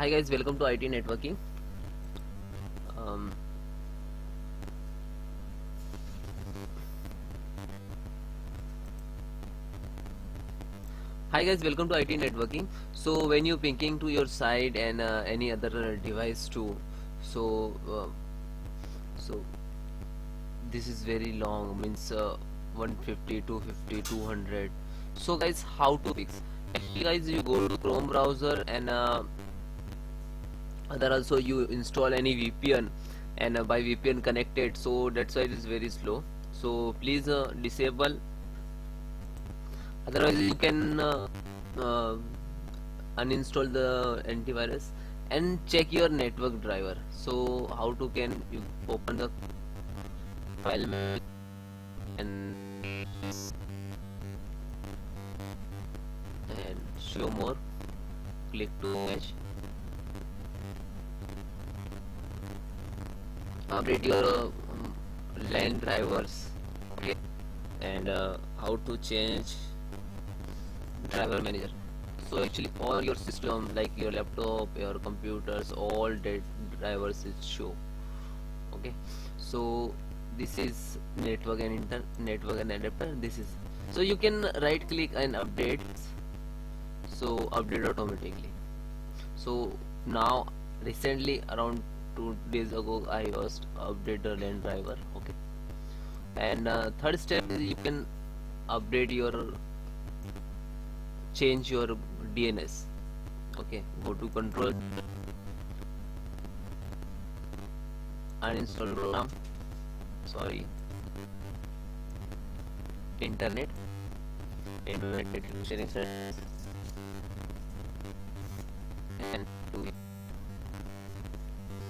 Hi guys, welcome to IT networking. Um, Hi guys, welcome to IT networking. So when you pinging to your side and any other device too, so so this is very long, means 150, 250, 200. So guys, how to fix? Actually guys, you go to Chrome browser and other also you install any VPN and by VPN connected, so that's why it is very slow. So please disable, otherwise you can uh, uninstall the antivirus and check your network driver. So how to can you open the file manager and show more, click to image, update your LAN drivers, okay, and how to change driver manager. So actually all your system like your laptop, your computers, all the drivers is show. Okay, so this is network and network and adapter. This is, so you can right click and update, so update automatically. So now recently around 2 days ago I was update the LAN driver. Okay, and third step is you can update your, change your DNS. Okay, go to control, uninstall program, sorry, internet sharing service, and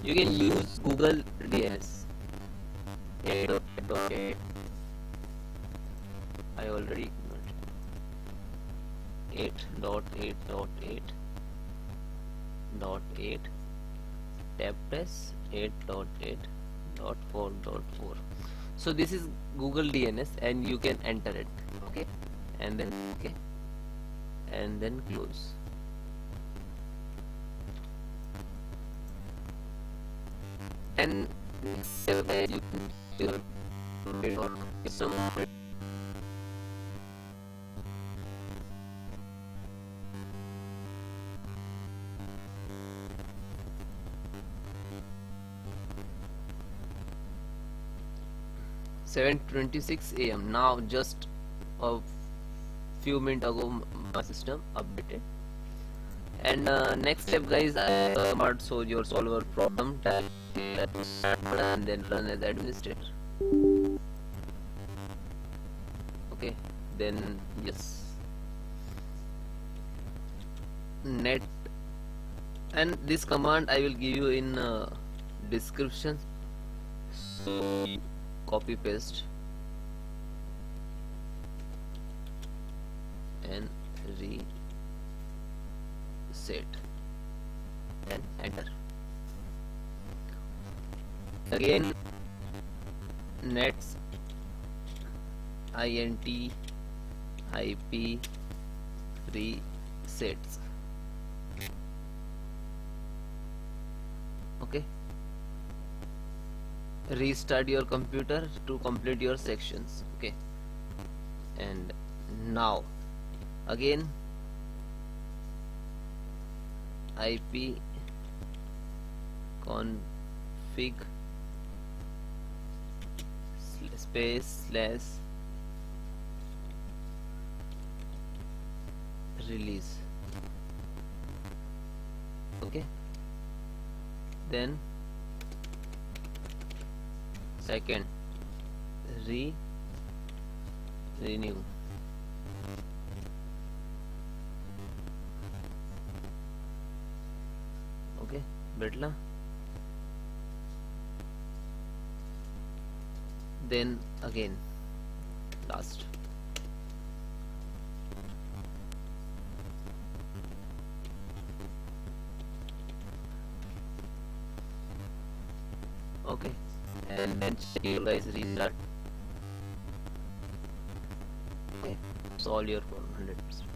you can use Google DNS 8.8. I already 8.8.8.8 tab press 8.8.4.4. so this is Google DNS and you can enter it. Okay, and then okay, and then close. And you can some 7:26 a.m. now, just a few minutes ago my system updated. And next step guys, I about so your solver problem type and then run as administrator. Okay, then yes, net, and this command I will give you in description, so copy paste and reset and enter. Again nets int ip resets. Okay, restart your computer to complete your sections. Okay, and now again ip config space slash release. Okay, then second renew. Okay, betla, then again last. Okay, and then check your guys restart. Okay, solve your problem 100%.